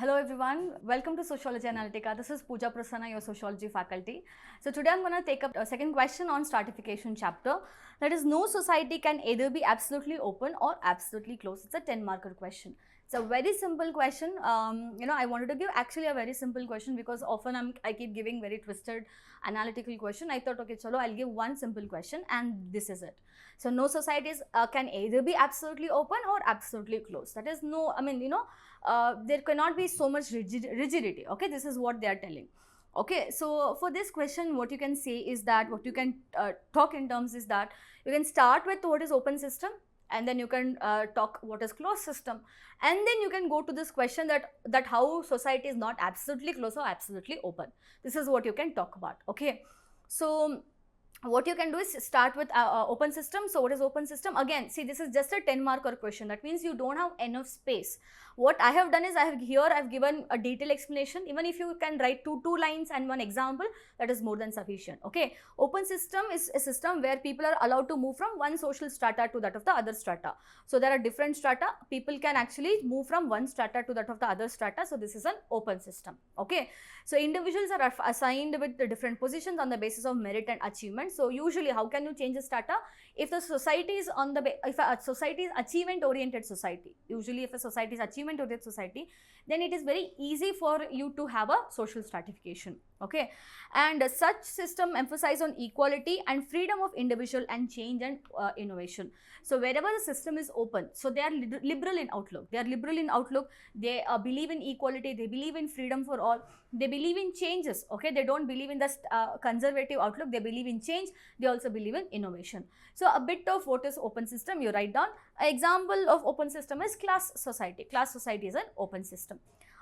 Hello everyone, welcome to Sociology Analytica. This is Pooja, Prasanna, your Sociology faculty. So today I'm going to take up a second question on stratification chapter. That is, no society can either be absolutely open or absolutely closed. It's a 10-marker question. It's a very simple question. I wanted to give actually a very simple question because often I keep giving very twisted analytical question. I thought, okay, chalo, I'll give one simple question and this is it. So no societies can either be absolutely open or absolutely closed. That is no, there cannot be so much rigidity. Okay, this is what they are telling. Okay, so for this question, what you can say is that, what you can talk in terms is that you can start with what is open system, and then you can talk what is closed system, and then you can go to this question that how society is not absolutely closed or absolutely open. This is what you can talk about. Okay, so what you can do is start with open system. So what is open system? Again, see, this is just a 10-marker question. That means you don't have enough space. What I have done is I have given a detailed explanation. Even if you can write two lines and one example, that is more than sufficient. Okay, open system is a system where people are allowed to move from one social strata to that of the other strata. So there are different strata. People can actually move from one strata to that of the other strata. So this is an open system. Okay, so individuals are assigned with the different positions on the basis of merit and achievement. So usually, how can you change the strata? If the society is if a society is achievement oriented society, usually if a society is achievement oriented society, then it is very easy for you to have a social stratification. Okay, and such system emphasize on equality and freedom of individual and change and innovation. So wherever the system is open, so they are liberal in outlook. They are liberal in outlook. They believe in equality. They believe in freedom for all. They believe in changes. Okay, they don't believe in the conservative outlook. They believe in change. They also believe in innovation. So a bit of what is open system, you write down. An example of open system is class society. Class society is an open system.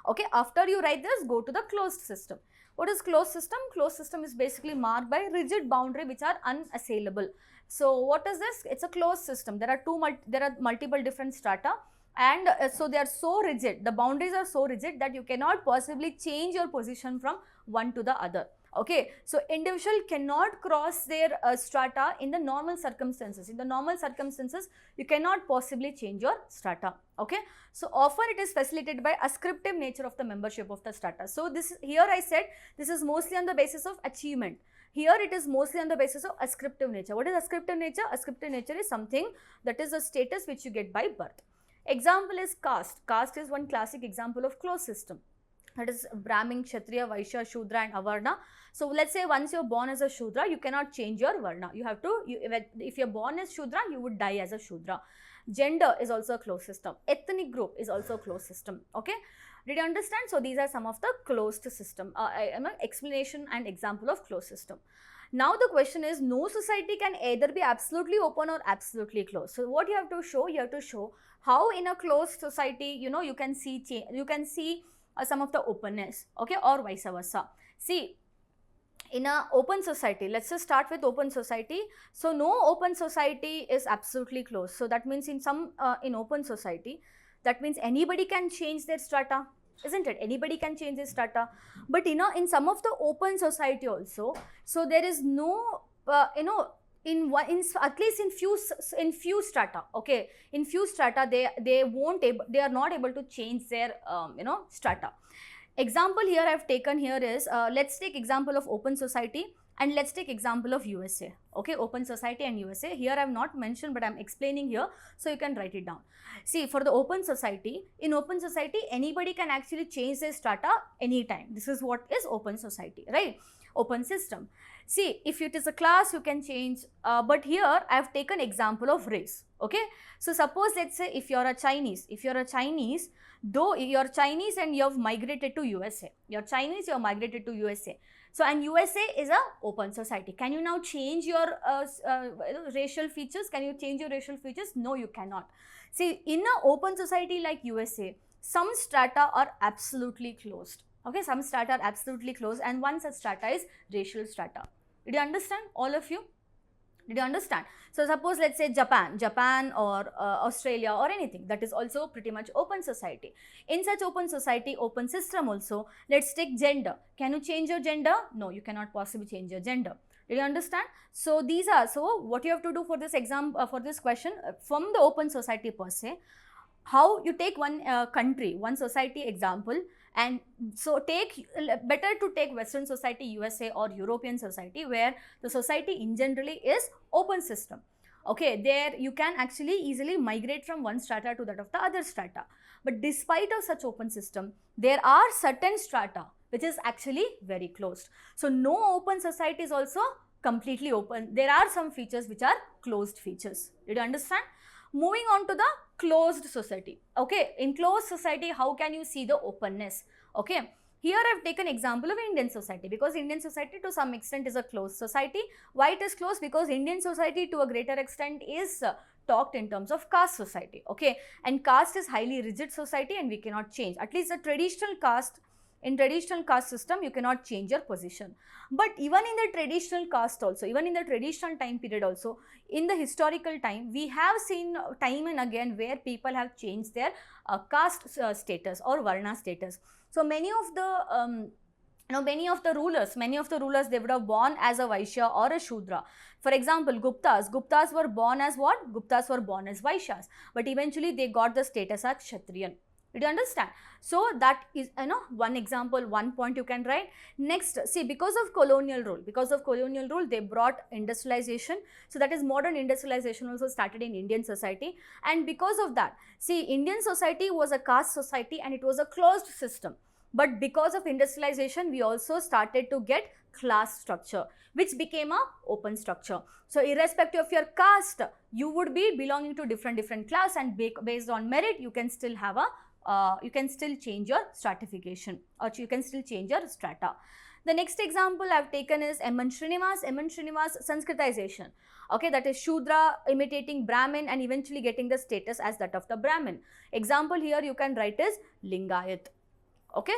Okay, after you write this, go to the closed system. What is closed system? Closed system is basically marked by rigid boundary which are unassailable. So what is this? It's a closed system. There are multiple different strata, and so they are so rigid. The boundaries are so rigid that you cannot possibly change your position from one to the other. Okay, so individual cannot cross their strata in the normal circumstances. In the normal circumstances, you cannot possibly change your strata. Okay, so often it is facilitated by ascriptive nature of the membership of the strata. So this here I said this is mostly on the basis of achievement. Here it is mostly on the basis of ascriptive nature. What is ascriptive nature? Ascriptive nature is something that is a status which you get by birth. Example is caste. Caste is one classic example of closed system. That is Brahmin, Kshatriya, Vaishya, Shudra and Avarna. So let's say once you're born as a Shudra, you cannot change your Varna. You have to, if you're born as Shudra, you would die as a Shudra. Gender is also a closed system. Ethnic group is also a closed system. Okay, did you understand? So these are some of the closed system, explanation and example of closed system. Now the question is, no society can either be absolutely open or absolutely closed. So what you have to show? You have to show how in a closed society, you can see some of the openness, okay, or vice versa. See, in a open society, let's just start with open society. So no open society is absolutely closed. So that means in open society, that means anybody can change their strata, isn't it? Anybody can change their strata. But in some of the open society also, so there is no at least in few strata, okay, in few strata they are not able to change their strata. Example here I have taken here is let's take example of open society and let's take example of USA. Okay, open society and USA. Here I have not mentioned, but I am explaining here, so you can write it down. See, for the open society, in open society anybody can actually change their strata anytime. This is what is open society, right? Open system. See, if it is a class, you can change, but here I have taken example of race. Okay, so suppose let's say if you are a Chinese, though you are Chinese and you have migrated to USA, you are Chinese, you have migrated to USA. So, and USA is a open society. Can you now change your racial features? Can you change your racial features? No, you cannot. See, in an open society like USA, some strata are absolutely closed. Okay, some strata are absolutely closed, and one such strata is racial strata. Did you understand, all of you? Did you understand? So suppose let's say Japan or Australia or anything, that is also pretty much open society. In such open society, open system also, let's take gender. Can you change your gender? No, you cannot possibly change your gender. Did you understand? So so what you have to do for this exam, for this question, from the open society per se, how you take one country, one society example, and so better to take Western society, USA or European society, where the society in generally is open system. Okay, there you can actually easily migrate from one strata to that of the other strata. But despite of such open system, there are certain strata which is actually very closed. So no open society is also completely open. There are some features which are closed features. Did you understand? Moving on to the closed society. Okay, in closed society, how can you see the openness? Okay, here I have taken example of Indian society, because Indian society to some extent is a closed society. Why it is closed? Because Indian society to a greater extent is talked in terms of caste society. Okay, and caste is highly rigid society and we cannot change. At least the traditional caste, in traditional caste system, you cannot change your position. But even in the traditional caste also, even in the traditional time period also, in the historical time, we have seen time and again where people have changed their caste status or Varna status. So many of the many of the rulers, they would have born as a Vaishya or a Shudra. For example, Guptas were born as what? Guptas were born as Vaishyas, but eventually they got the status as Kshatriyan. Did you understand? So that is one example, one point you can write. Next, see, because of colonial rule, they brought industrialization. So that is modern industrialization also started in Indian society, and because of that, see, Indian society was a caste society and it was a closed system. But because of industrialization, we also started to get class structure, which became a open structure. So irrespective of your caste, you would be belonging to different class, and based on merit, you can still have a you can still change your stratification, or you can still change your strata. The next example I have taken is M.N. Srinivas Sanskritization. Okay, that is Shudra imitating Brahmin and eventually getting the status as that of the Brahmin. Example here you can write is Lingayat. Okay,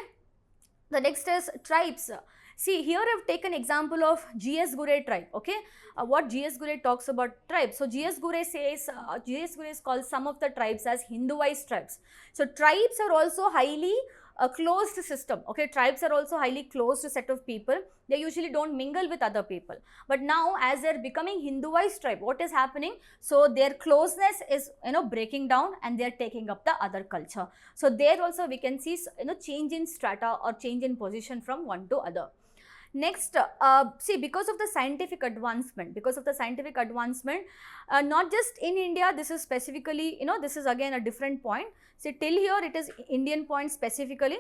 the next is tribes. See, here I have taken example of G.S. Gure tribe. Okay, what G.S. Gure talks about tribes. So G.S. Gure says, G.S. Gure calls some of the tribes as Hinduized tribes. So tribes are also highly closed system. Okay, tribes are also highly closed set of people. They usually don't mingle with other people. But now, as they're becoming Hinduized tribe, what is happening? So their closeness is breaking down, and they're taking up the other culture. So there also we can see change in strata or change in position from one to other. Next, see, because of the scientific advancement, not just in India, this is specifically, this is again a different point. See, till here it is Indian point specifically.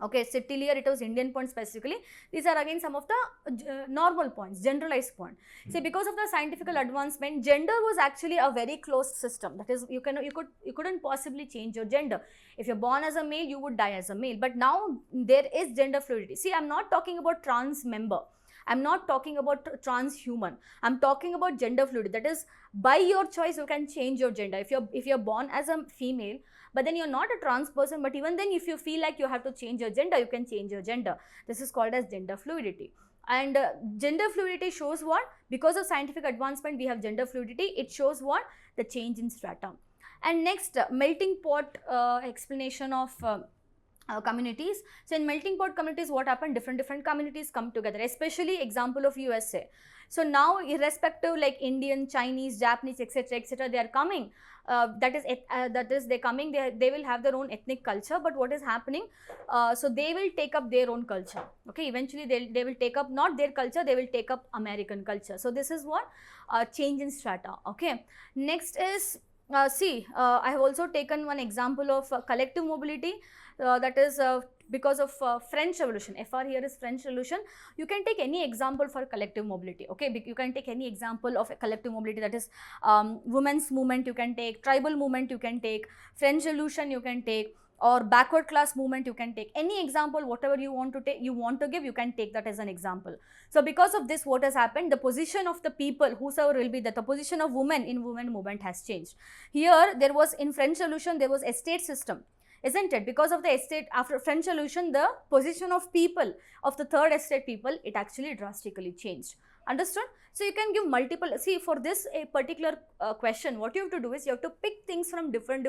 Okay, so till here it was Indian point specifically. These are again some of the normal points, generalized point. See, because of the scientific advancement, gender was actually a very closed system. That is, you couldn't possibly change your gender. If you're born as a male, you would die as a male. But now there is gender fluidity. See, I'm not talking about trans member. I'm not talking about transhuman. I'm talking about gender fluidity. That is, by your choice, you can change your gender. If you're born as a female, but then you're not a trans person, but even then if you feel like you have to change your gender, you can change your gender. This is called as gender fluidity. And gender fluidity shows what? Because of scientific advancement, we have gender fluidity. It shows what? The change in strata. And next, melting pot explanation of communities. So in melting pot communities, what happened? Different communities come together, especially example of USA. So now, irrespective, like Indian, Chinese, Japanese, etc., they are coming. That is they coming. They will have their own ethnic culture. But what is happening? So they will take up their own culture. Okay, eventually they will take up not their culture. They will take up American culture. So this is what change in strata. Okay. Next is see, I have also taken one example of collective mobility. That is because of French Revolution. FR here is French Revolution. You can take any example for collective mobility. Okay, you can take any example of a collective mobility. That is women's movement. You can take tribal movement. You can take French Revolution. You can take or backward class movement. You can take any example, whatever you want to take. You want to give. You can take that as an example. So because of this, what has happened? The position of the people, whosoever will be that, the position of women in women movement has changed. Here there was in French Revolution there was estate system. Isn't it? Because of the estate, after French Revolution, the position of people, of the third estate people, it actually drastically changed. Understood? So you can give multiple, see, for this a particular question, what you have to do is you have to pick things from different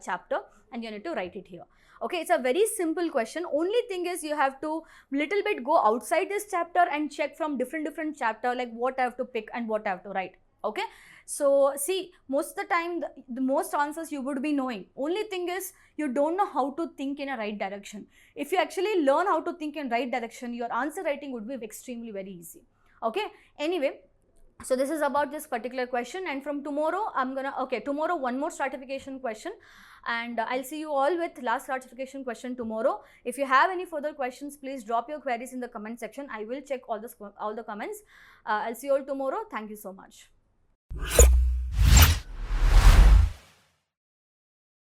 chapter and you need to write it here. Okay, it's a very simple question. Only thing is you have to little bit go outside this chapter and check from different chapter, like what I have to pick and what I have to write. Okay, so see, most of the time the most answers you would be knowing. Only thing is you don't know how to think in a right direction. If you actually learn how to think in right direction, your answer writing would be extremely very easy. Okay, anyway, so this is about this particular question, and from tomorrow I'm gonna, okay, tomorrow one more stratification question, and I'll see you all with last stratification question tomorrow. If you have any further questions, please drop your queries in the comment section. I will check all the comments. I'll see you all tomorrow. Thank you so much.